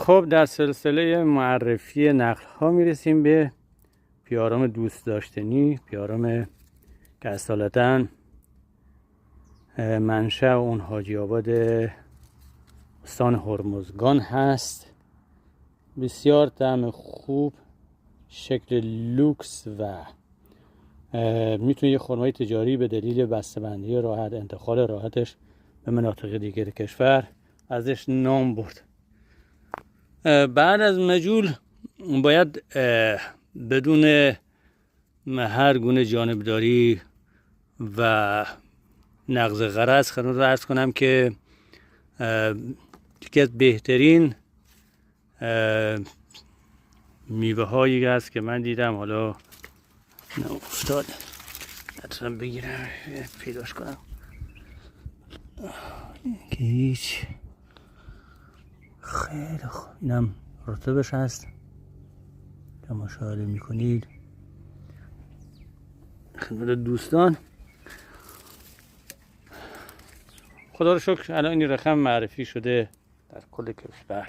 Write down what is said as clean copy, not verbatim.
خب در سلسله معرفی نخل ها میرسیم به پیارام دوست داشتنی، پیارام که اصالتاً منشأ اون حاجی آباد استان هرمزگان هست. بسیار طعم خوب، شکل لوکس و میتونه یه خرمای تجاری به دلیل بسته‌بندی راحت، انتقال راحتش به مناطق دیگر کشور ازش نام برد. بعد از مجول باید بدون هر گونه جانبداری و نقض غرض خدمت رو عرض کنم که یکی از بهترین میوه هایی هست که من دیدم. حالا افتاد نتونم بگیرم پیداش کنم که هیچ. خیلی خوب، اینم رطبش هست که مشاهده میکنید خدمت دوستان. خدا رو شکر الان این رقم معرفی شده در کل کشور.